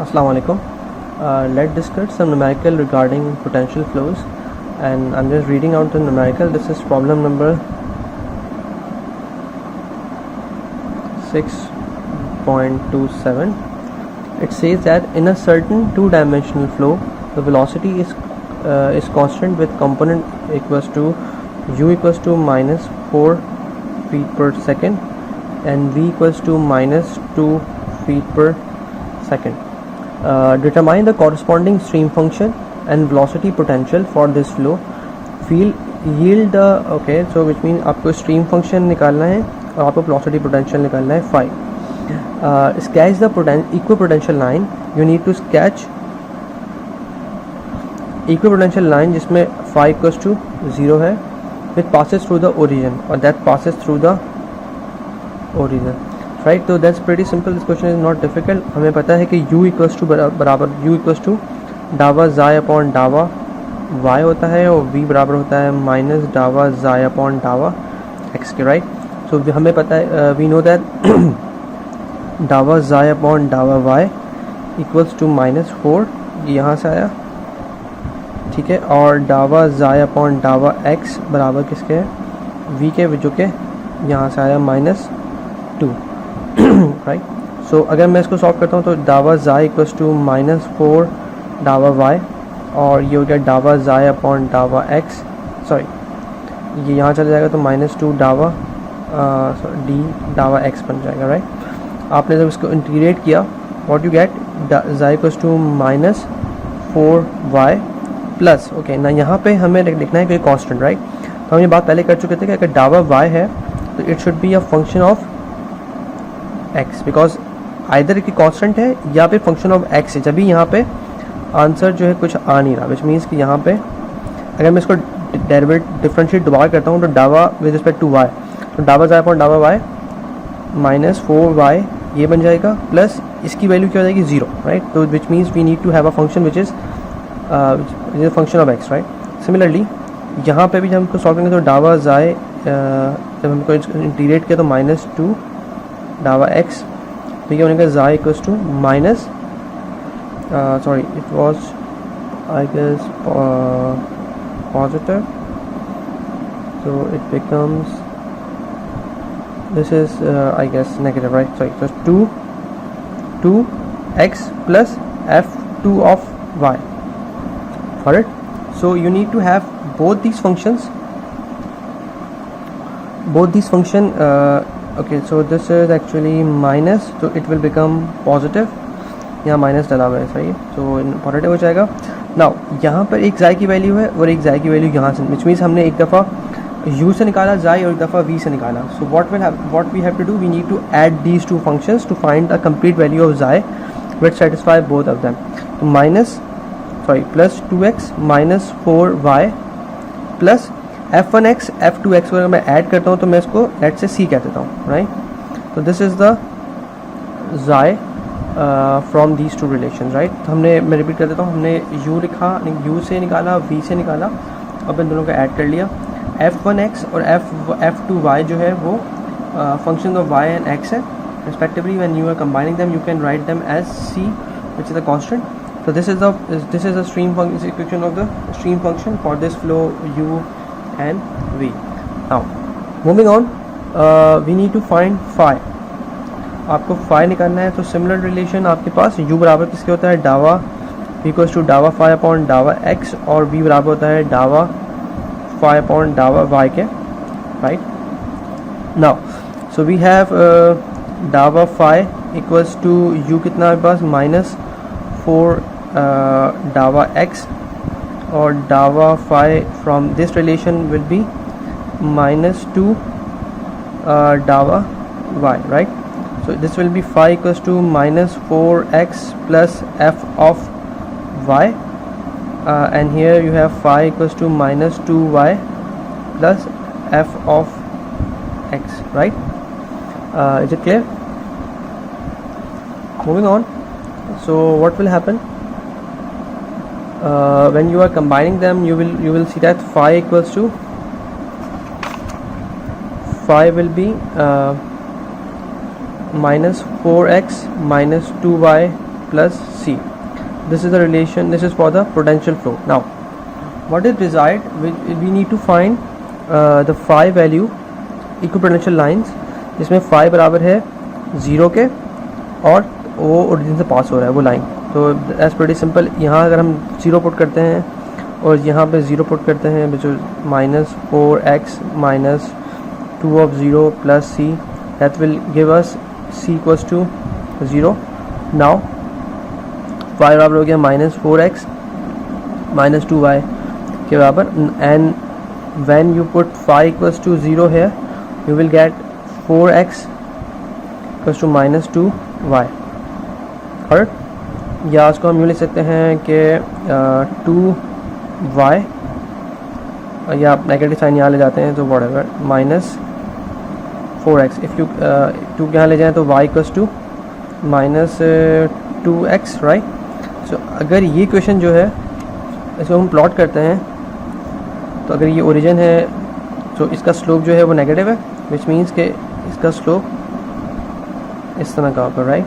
Assalamu alaikum. Let's discuss some numerical regarding potential flows, and I'm just reading out the numerical. This is problem number 6.27. It says that in a certain two-dimensional flow, the velocity is constant with component equals to u equals to minus 4 feet per second and v equals to minus 2 feet per second. Determine the corresponding stream function and velocity potential for this flow. Yield the so which means आपको stream function निकालना है और आपको velocity potential निकालना है phi. Sketch the equipotential line. You need to sketch equipotential line जिसमें phi equals to 0 है, which passes through the origin, or that passes through the origin. Right, so that's pretty simple. This question is not difficult. हमें पता है कि u equals to बराबर u equals to डावा ज़ाय upon डावा y होता है और v बराबर होता है माइनस डावा ज़ाय अपॉन डावा x के. राइट, सो हमें पता है वी नो दैट डावा ज़ाय अपॉन डावा y इक्वल्स टू माइनस 4, ये यहाँ से आया, ठीक है, और डावा ज़ाय अपॉन डावा x बराबर किसके है, v के, जो के यहाँ से आया माइनस 2. राइट, सो अगर मैं इसको सॉल्व करता हूँ तो डावा ज़ाय इक्वल्स टू माइनस 4 डावा y, और ये हो गया डावा ज़ाय अपॉन डावा x, सॉरी ये यहाँ चला जाएगा तो माइनस 2 डावा डी डावा x बन जाएगा. राइट, आपने जब इसको इंटीग्रेट किया what you get, psi equals to minus 4y plus, okay ना, यहाँ पे हमें लिखना है कोई कांस्टेंट. राइट, तो हम ये बात पहले कर चुके थे कि अगर डावा y है तो it should be a function of x, because either की कांस्टेंट है या फिर फंक्शन ऑफ x है. जब भी यहाँ पे आंसर जो है कुछ आ नहीं रहा, विच मीन्स कि यहाँ पे अगर मैं इसको डिफरेंशिएट दोबारा करता हूँ तो डावा विद रिस्पेक्ट टू y, तो डावा ज़ाय अपॉन डावा y माइनस 4y ये बन जाएगा, प्लस इसकी वैल्यू क्या हो जाएगी 0. राइट, तो which means we need to have a function which is function of x. Right, similarly यहाँ पे भी जब हमको सॉल्व करेंगे तो डावा ज़ाय जब हमको इंटीग्रेट किया तो माइनस 2 डावा x, तो ये होने का psi equals to minus sorry, it was I guess positive, so it becomes, this is I guess negative. Right, sorry, so 2x plus f2 of y. Got it? So you need to have both these functions, okay, so this is actually minus, so it will become positive, यहाँ minus डला हुआ है, सही है, तो positive हो जाएगा. Now यहाँ पर एक ज़ाय की वैल्यू है और एक ज़ाय की वैल्यू यहाँ से, विच मीन्स हमने एक दफ़ा u से निकाला ज़ाय और एक दफ़ा v से निकाला. So what we have to do, we need to add these two functions to find the complete value of psi which satisfy both of them. तो plus 2x minus 4y plus f1x f2x को अगर मैं add करता हूँ तो मैं इसको late से c कह देता हूँ. राइट, तो this is the psi from these two relation. Right, तो मैं रिपीट कर देता हूँ, हमने u लिखा, u से निकाला, v से निकाला, अब इन दोनों को ऐड कर लिया. f1x और f2y जो है वो function of y and x है respectively. when you are combining them you can write them as c, which is the constant. so this is the stream function, equation of the stream function for this flow u and v. now moving on, we need to find phi. आपको phi निकालना है, तो similar relation आपके पास u बराबर किसके होता है, डावा v इक्वल्स टू डावा phi अपॉन डावा x, और v बराबर होता है डावा phi अपॉन डावा y के. Right, now so we have डावा phi इक्वल्स टू u कितना आपके पास माइनस 4 डावा x, और डावा phi from this relation will be minus 2 डावा y. Right, so this will be phi equals to minus 4x plus f of y, and here you have phi equals to minus 2y plus f of x. Right, is it clear? Moving on, so what will happen when you are combining them, you will see that phi equals to, phi will be minus 4x minus 2y plus c. This is the relation, this is for the potential flow. Now what is desired, we need to find the phi value equipotential lines जिसमें phi बराबर है 0 के और वो origin से पास हो रहा है वो लाइन. तो एज प्रीटी सिंपल. यहाँ अगर हम 0 पुट करते हैं और यहाँ पे 0 पुट करते हैं which is -4x minus 2 of 0 plus c, that will give us c equals to 0. now y बराबर हो गया -4x minus 2y के बराबर, and when you put phi equals to 0 here you will get 4x equals to -2y. और या इसको हम यूँ लिख सकते हैं कि 2y, या आप नेगेटिव साइन यहाँ ले जाते हैं तो whatever -4x. इफ़ यू 2 यहाँ ले जाएँ तो y equals to -2x, right. So अगर ये क्वेश्चन जो है इसको हम प्लॉट करते हैं तो अगर ये ओरिजिन है तो इसका स्लोप जो है वो नेगेटिव है, विच मीन्स के इसका स्लोप इस तरह का होगा, right.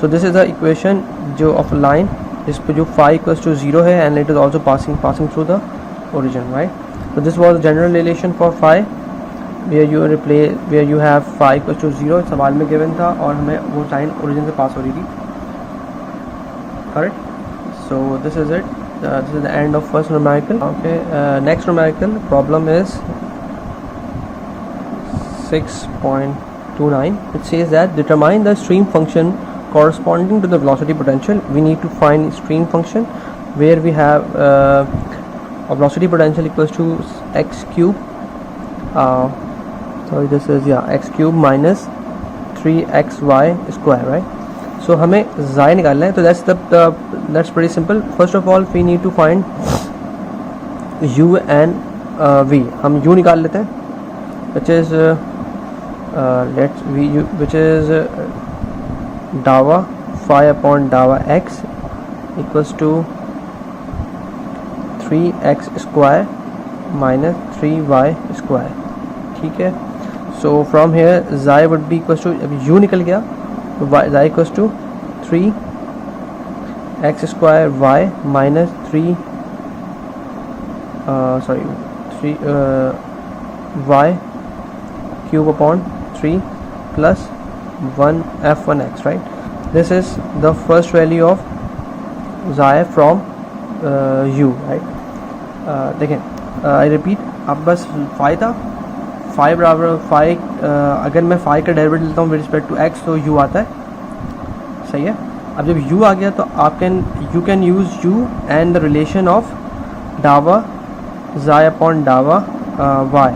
So this is the equation जो ऑफ लाइन जिस पर जो phi इक्वल्स टू 0 है and it is also passing through the origin, right. So this was general relation for phi where you have phi equals to 0 सवाल में given था और हमें वो लाइन ओरिजिन से पास हो रही थी, correct. So this is it. This is the end of first numerical. Okay, next numerical problem is 6.29. It says that determine the stream function corresponding to the velocity potential. We need to find stream function where we have velocity potential equals to x cube, sorry this is x cube minus 3xy square, right. So हमें xi निकालना है. तो that's pretty simple. First of all we need to find u and v. हम u निकाल लेते हैं which is which is डावा phi upon डावा x equals to 3x square minus 3y square, ठीक है. So from here xi would be equals to, अब u निकल गया तो xi equals to 3x square y minus 3 y cube upon 3 plus 1 f1x, right. This is the first value of xi from u, right. देखें, I repeat, अब बस phi था, phi बराबर phi, अगर मैं phi का डेरिवेटिव लेता हूँ विद रिस्पेक्ट टू x तो u आता है, सही है. अब जब u आ गया तो आप you can use u and the relation of डावा xi अपॉन डावा y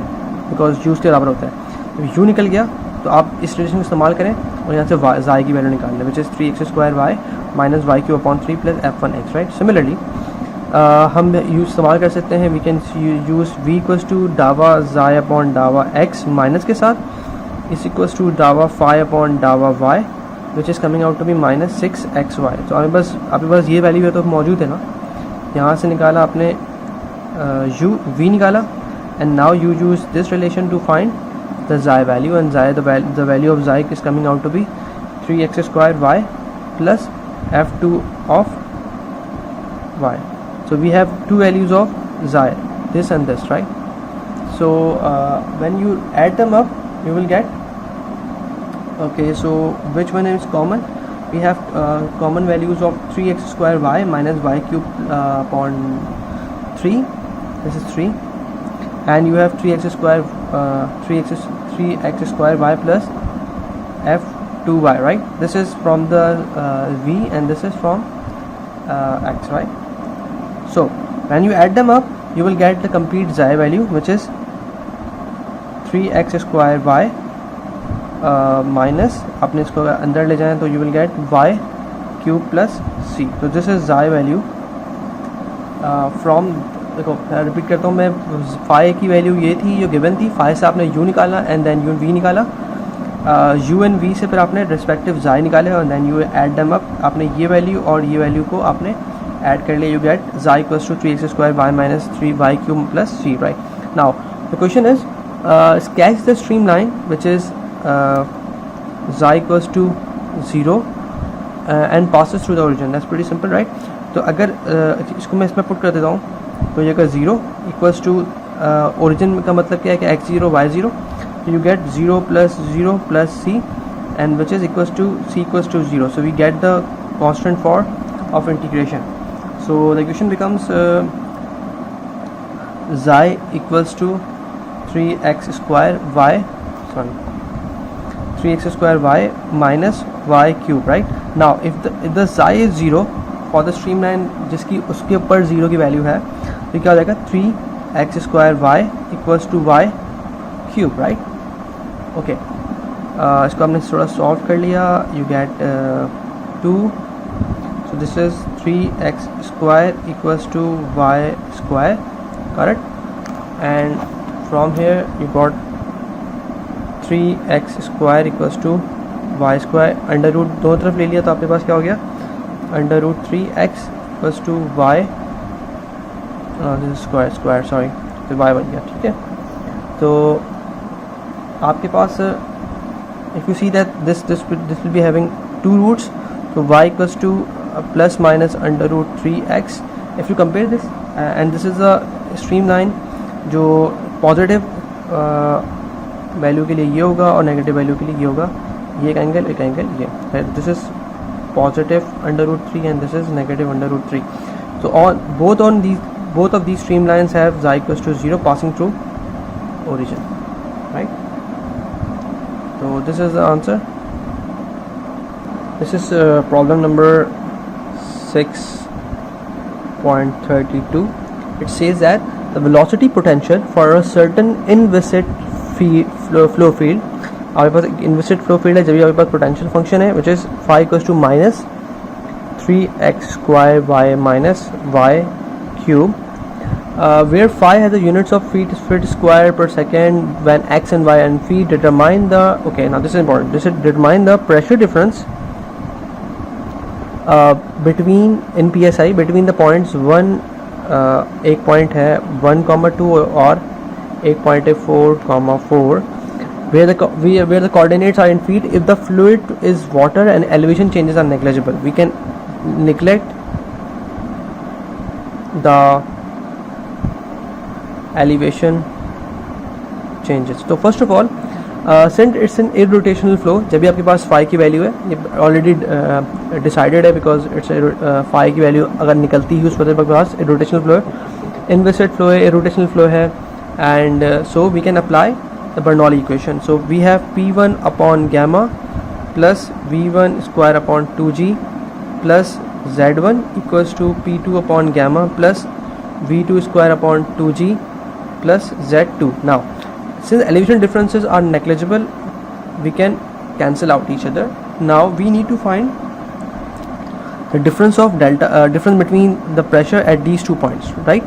बिकॉज u उसके बराबर होता है. जब u निकल गया तो आप इस रिलेशन को इस्तेमाल करें और यहाँ से xi की वैल्यू निकाल लें which is 3x square y minus y cube upon 3 plus f1x, right. Similarly हम यूज इस्तेमाल कर सकते हैं, we can use v equals to डावा xi अपॉन डावा x माइनस के साथ इस इक्वल्स टू डावा phi अपॉन डावा y which is coming out to be -6xy. तो आपके पास ये वैल्यू है तो मौजूद है ना, यहाँ से निकाला आपने v निकाला and now you use this relation to find the xi value, and the value of xi is coming out to be 3x square y plus f2 of y. So we have two values of xi, this and this, right. So when you add them up you will get, okay, so which one is common? We have common values of 3x square y minus y cube upon 3, this is 3, and you have 3x square 3x square y plus f2y, right. This is from the v and this is from x, right. So when you add them up you will get the complete xi value which is 3x square y minus, आपने इसको अंदर ले जाएं तो you will get y cube plus c. So this is xi value from, देखो repeat करता हूँ मैं, phi की वैल्यू ये थी जो गिवन थी, phi से आपने u निकाला एंड देन u v निकाला, u एंड v से फिर आपने रिस्पेक्टिव xi निकाले और then you add them up, आपने ये वैल्यू और ये वैल्यू को आपने ऐड कर लिया, you get xi equals to 3x square y minus 3y cube plus c, right. Now the question is sketch the streamline which is xi equals to 0 and passes through the origin. That's pretty simple, right? तो अगर इसको मैं इसमें put कर देता हूँ तो ये का 0 इक्वल्स टू ओरिजिन का मतलब क्या है कि x0 y0, you get 0 plus 0 plus c and which is equals to c equals to 0. So we get the constant for of integration. So the equation becomes xi equals to 3x square y, sorry, 3x square y minus y cube, right? Now if the xi is 0 for the streamline जिसकी उसके ऊपर 0 की value है तो क्या हो जाएगा 3x square y equals to y cube, right? Okay इसको हमने थोड़ा सॉल्व कर लिया. You gate 2, so this is 3x square equals to y square, correct? And from here you got 3x square equals to y square. Under root दोनों तरफ ले लिया तो आपके पास क्या हो गया, under root 3x equals to y square sorry तो y बन गया. ठीक है, तो आपके पास if you see that this will be having two roots, so y equals to plus minus under root 3x. If you compare this and this is a streamline जो positive value के लिए ये होगा और नेगेटिव वैल्यू के लिए ये होगा, ये एक एंगल ये, this is positive under root 3 and this is negative under root 3. So both of these streamlines have xi equals to 0 passing through origin, right? So this is the answer. This is problem number 6.32. It says that the velocity potential for a certain inviscid flow field, आपके पास एक inviscid flow field है जब भी आपके पास potential function है which is phi equals to minus 3x square y minus y cube, where phi has the units of feet square per second when x and y and feet determine the, okay, now this is important, this is determine the pressure difference between in psi between the points 1 एक point है 1,2 और एक point है 4,4 where the coordinates are in feet. If the fluid is water and elevation changes are negligible, we can neglect the elevation changes. So first of all, since it's an irrotational flow, जब भी आपके पास phi की value है ये already decided है because it's phi की value अगर निकलती है उस वक्त आपके पास irrotational flow है, inviscid flow है, irrotational flow है, and so we can apply the Bernoulli equation. So we have P1 upon gamma plus V1 square upon 2g plus Z1 equals to P2 upon gamma plus V2 square upon 2g plus Z2. Now since elevation differences are negligible, we can cancel out each other. Now we need to find the difference of difference between the pressure at these 2 points, right?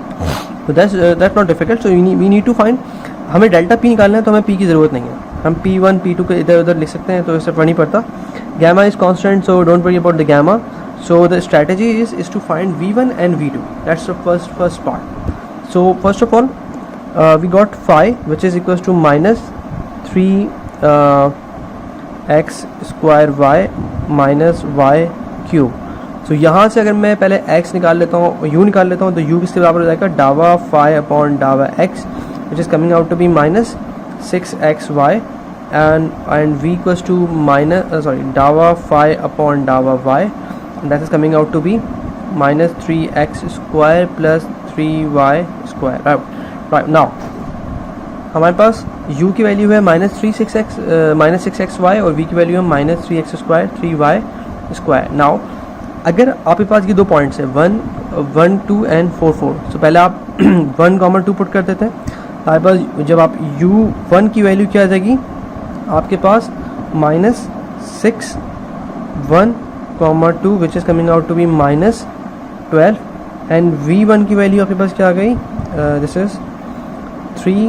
So that's not difficult. So we need to find, हमें delta P निकालना है तो हमें P की ज़रूरत नहीं है, हम P1 P2 को इधर उधर लिख सकते हैं तो इससे फर्क नहीं पड़ता. Gamma is constant, so don't worry about the gamma. So the strategy is to find V1 and V2. That's the first part. So first of all, we got phi which is equals to minus 3x square y minus y cube. So यहाँ से अगर मैं पहले x निकाल लेता हूँ, u निकाल लेता हूँ तो u किसके बराबर हो जाएगा, डावा phi अपॉन डावा x which is coming out to be minus 6xy and v equals to minus डावा phi upon डावा y, and that is coming out to be minus 3x square plus 3y square. Right now हमारे पास u की value है minus 6xy और v की value है minus 3x square 3y square. Now अगर आपके पास ये दो पॉइंट्स है 1, 2 and 4, 4, so पहले आप 1,2 पुट कर देते हैं, आपके पास जब आप u1 की वैल्यू क्या आ जाएगी आपके पास minus 6 1,2 which is coming out to be minus 12 and v1 की वैल्यू आपके पास क्या आ गई, this is 3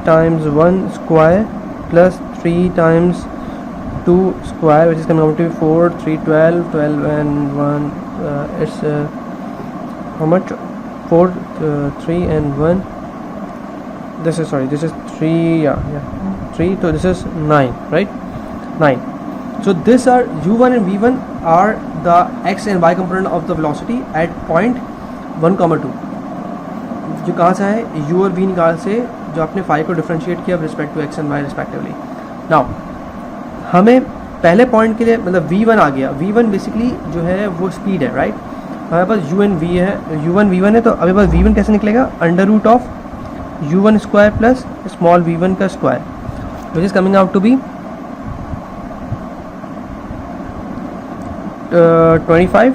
times 1 square plus 3 times 2 square which is coming out to be 4, 3, 12 and 1 it's how much, 4, 3 and 1, this is 3, 3, so this is 9, right, 9. So this are u1 and v1 are the x and y component of the velocity at point 1,2. जो कहाँ से है, u और v निकाल से जो आपने phi को डिफरेंशिएट किया respect to x and y respectively. Now हमें पहले पॉइंट के लिए मतलब v1 आ गया. v1 बेसिकली जो है वो स्पीड है, राइट. हमारे पास u and v है, u1 v1 है, तो अभी पास v1 कैसे निकलेगा, under root of u1 square plus small v1 का square, which is coming out to be 25.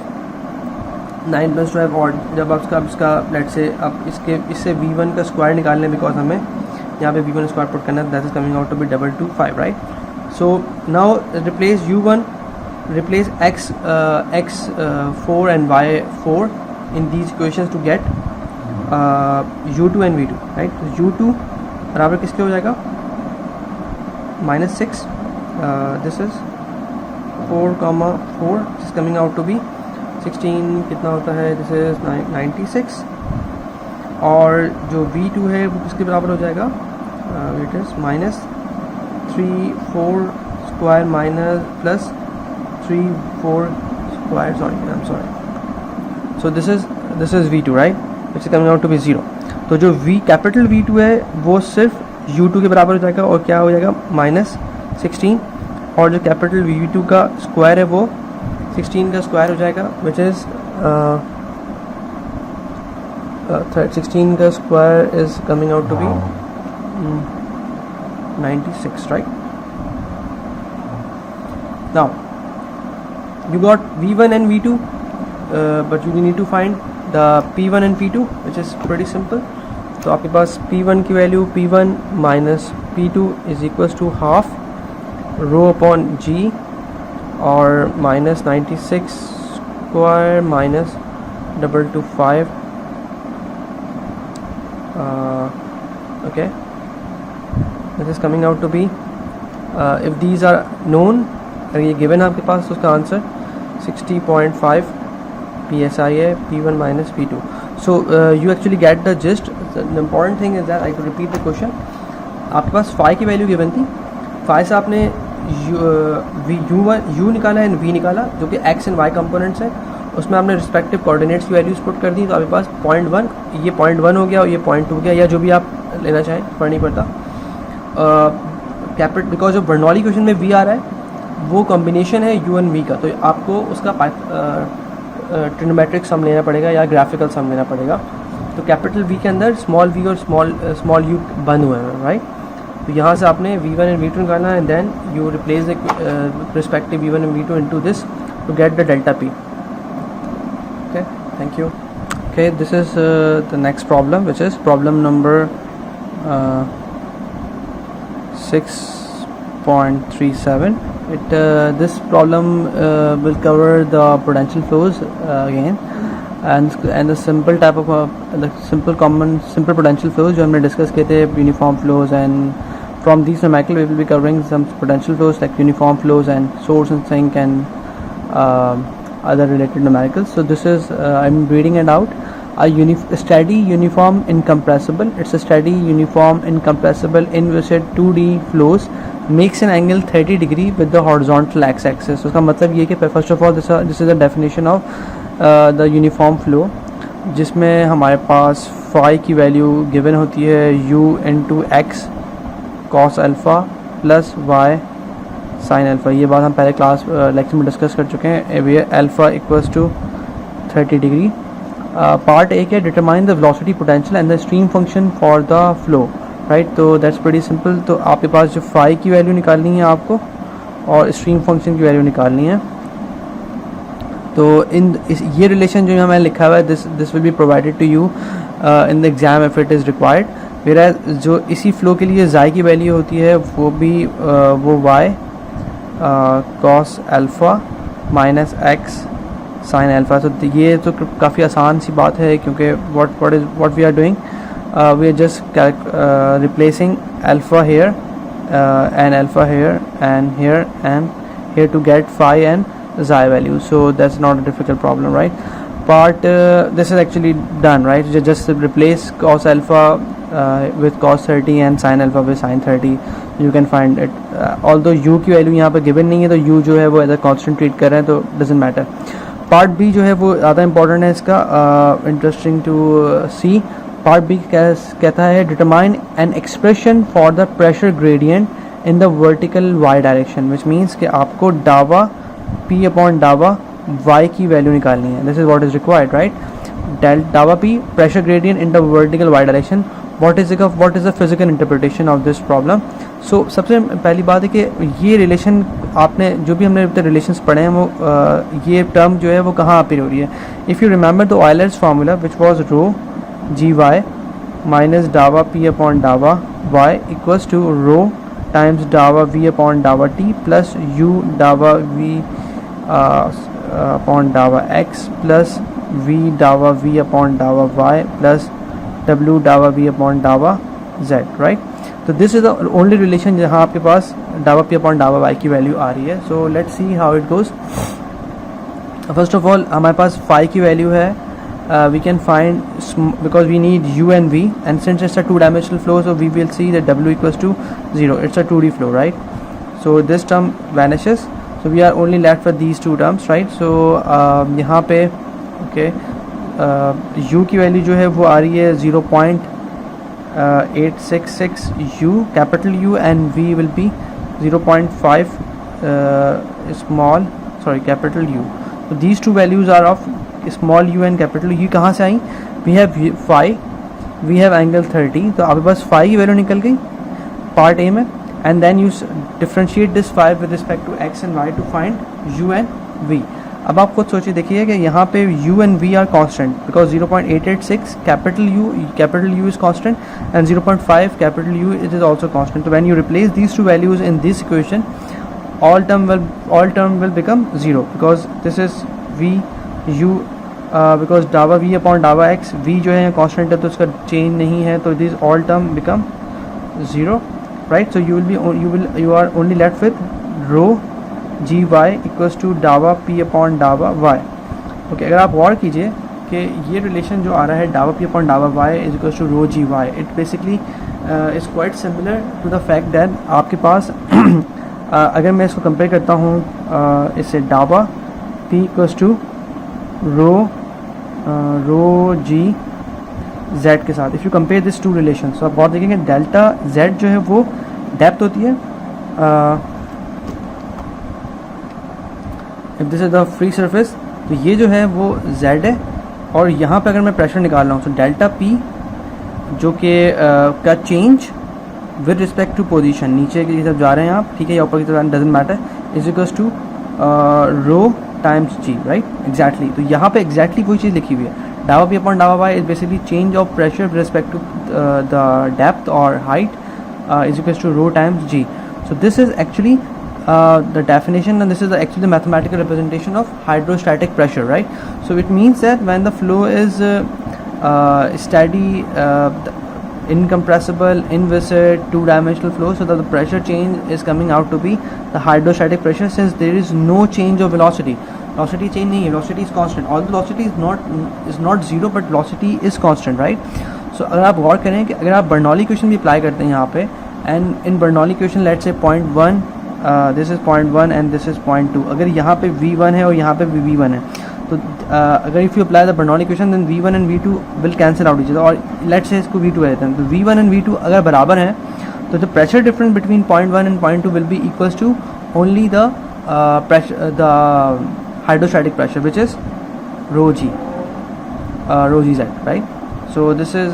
9 + 12 और जब आप इसका लेट से आप इससे v1 का स्क्वायर निकालने, बिकॉज हमें यहाँ पे v1 स्क्वायर पुट करना है, that is coming out to be 225, right. So now replace u1, replace x4 and y4 in these equations to get u2 and v2, right. So u2 बराबर किसके हो जाएगा, -6. This is 4,4, this is coming out to be 16. कितना होता है, this is 96. और जो v2 है वो किसके बराबर हो जाएगा, it is -3 4 square minus plus 3 4 square, I'm sorry. So this is v2, right, which is coming out to be 0. तो जो कैपिटल v2 है वो सिर्फ u2 के बराबर हो जाएगा और क्या हो जाएगा -16, और जो कैपिटल v2 का स्क्वायर है वो 16 का स्क्वायर हो जाएगा, विच इज़ 16 का square is coming out to be 96, right. Now you got v1 and v2, but you need to find the p1 and p2, which is pretty simple. तो आपके पास p1 की value p1 minus p2 is equals to half rho upon g और -96 square minus 225. Okay, this is coming out to be if these are known, अगर ये given है आपके पास तो उसका आंसर 60.5 psi है, p1 minus p2. So you actually get the gist. The important thing is that I could repeat the question. आपके पास phi की value given थी, phi से आपने u निकाला है, v निकाला, जो कि x एंड y कंपोनेंट्स हैं, उसमें आपने रिस्पेक्टिव कोऑर्डिनेट्स की वैल्यूज पुट कर दी, तो आपके पास 0.1, ये 0.1 हो गया और ये 0.2 हो गया, या जो भी आप लेना चाहें, फर्क नहीं पड़ता. Capital because of Bernoulli question में v आ रहा है, वो कॉम्बिनेशन है u and v का, तो आपको उसका ट्रिग्नोमेट्रिक सम लेना पड़ेगा या ग्राफिकल सम लेना पड़ेगा. तो कैपिटल v के अंदर स्मॉल v और स्मॉल u बंद हुए हैं, राइट. तो यहाँ से आपने v1 एंड v2 निकालना and then you replace the respective v1 and v2 into this to get the delta p. Okay, thank you. Okay, this is the next problem, which is problem number 6.37. This problem will cover the potential flows again, and the simple type of the simple potential flows जो हमने discuss किए थे, uniform flows, and from these numerical we will be covering some potential flows like uniform flows and source and sink and other related numericals. So this is I'm reading it out. A steady uniform incompressible, it's a steady uniform incompressible inviscid 2D flows makes an angle 30 degree with the horizontal x-axis. उसका मतलब ये कि first of all this is a definition of the uniform flow, जिसमें हमारे पास phi की value given होती है u into x cos alpha plus y sin alpha. ये बात हम पहले क्लास लेक्चर में डिस्कस कर चुके हैं. वे alpha equals to 30 degree. Part एक है determine the velocity potential and the stream function for the flow, right. तो दैट्स प्रीटी सिंपल. तो आपके पास जो फाई की वैल्यू निकालनी है आपको और स्ट्रीम फंक्शन की वैल्यू निकालनी है. तो ये रिलेशन जो यहाँ मैंने लिखा हुआ है, this will be provided to you in the exam if it is required. मेरा जो इसी फ्लो के लिए ज़ाई की वैल्यू होती है वो भी वो y cos alpha minus x sin alpha. तो ये तो काफ़ी आसान सी बात है, क्योंकि what we are doing, we are just replacing alpha here and alpha here and here to get phi and xi value. So that's not a difficult problem, right. Part this is actually done, right. Just replace cos alpha with cos 30 and sin alpha with sin 30. You can find it. Although you की value यहाँ पे given नहीं है, तो you जो है वो as a constant treat कर रहे हैं, तो डजंट मैटर. पार्ट बी जो है वो ज़्यादा इंपॉर्टेंट है इसका, interesting to see. Part B कहता है determine an expression for the pressure gradient in the vertical y direction, which means कि आपको डावा पी अपॉन डावा वाई की वैल्यू निकालनी है. This is what is required, right. डावा P pressure gradient in the vertical y direction. what is the physical interpretation of this problem? So सबसे पहली बात है कि ये रिलेशन आपने जो भी हमने रिलेशंस पढ़े हैं वो ये टर्म जो है वो कहाँ अपीयर हो रही है. If you remember the Euler's formula which was rho g y minus डावा पी अपॉन डावा y equals to rho times डावा वी अपॉन डावा टी प्लस यू डावा वी अपॉन डावा एक्स प्लस वी डावा वी अपॉन डावा y plus w डावा v upon डावा z, राइट. तो this is the only relation जहाँ आपके पास डावा p अपॉन डावा y की वैल्यू आ रही है. So let's see how it goes. First of all हमारे पास फाई की वैल्यू है, we can find because we need u and v and since it's a two dimensional flow so we will see that w equals to 0. It's a 2D flow, right. So this term vanishes, so we are only left with these two terms, right. So यहाँ पे okay, u की value जो है वो आ रही है 0.866 u capital U and v will be 0.5 small capital U. तो these two values are of small u and capital U. कहाँ से आई? We have phi, we have angle 30, तो आपके पास फाई की वैल्यू निकल गई पार्ट ए में, and then you differentiate this phi with respect to x and y to find u and v. अब आप खुद सोचिए, देखिए कि यहाँ पे u and v are constant because 0.886 capital U is constant and 0.5 capital U it is also constant. तो when you replace these two values in this equation all term will become 0 because this is v u because डावा v upon डावा x, v जो है constant है तो उसका change नहीं है, तो this all term become 0, right. So you are only left with rho g y equals to डावा पी अपॉन डावा वाई. ओके, अगर आप गौर कीजिए कि ये रिलेशन जो आ रहा है डावा पी अपॉन डावा y is equals to rho g y, it basically is quite similar to the fact that आपके पास अगर मैं इसको कंपेयर करता हूँ इससे डावा p equals to rho g z के साथ, if you compare this to relation, तो आप गौर देखेंगे डेल्टा जेड जो है वो डेप्थ होती है. If this is the free surface, तो ये जो है वो z है, और यहाँ पे अगर मैं प्रेशर निकाल रहा हूँ तो डेल्टा p जो कि का change with respect to position, नीचे की तरफ जा रहे हैं आप, ठीक है, या ऊपर की तरफ doesn't matter, is equals to rho times g, right. Exactly, तो यहाँ पे एग्जैक्टली वही चीज़ लिखी हुई है. डावा p अपॉन डावा y is basically change of pressure with respect to the depth और height is equals to rho times g. So this is actually the definition, and this is actually the mathematical representation of hydrostatic pressure, right. So it means that when the flow is steady, incompressible, inviscid, two-dimensional flow, so that the pressure change is coming out to be the hydrostatic pressure, since there is no change of velocity. Velocity change nahi hai, velocity is constant. Although velocity is not zero, but velocity is constant, right. So अगर आप गौर करें कि अगर आप Bernoulli equation भी apply करते हैं यहाँ पे, and in Bernoulli equation let's say 0.1, this is 0.1 and this is 0.2, अगर यहाँ पे v1 है और यहाँ पे v1 है, तो अगर if you apply the Bernoulli equation then v1 and v2 will cancel out each other, और let's say इसको v2 लेते हैं, तो v1 and v2 अगर बराबर हैं तो the pressure difference between 0.1 and 0.2 will be equals to only the pressure, the hydrostatic pressure, which is rho g z, right. So this is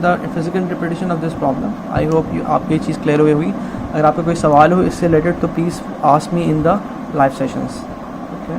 the physical interpretation of this problem. I hope आपको ये चीज़ clear हुई. अगर आपका कोई सवाल हो इससे related तो please ask me in the live sessions. Okay.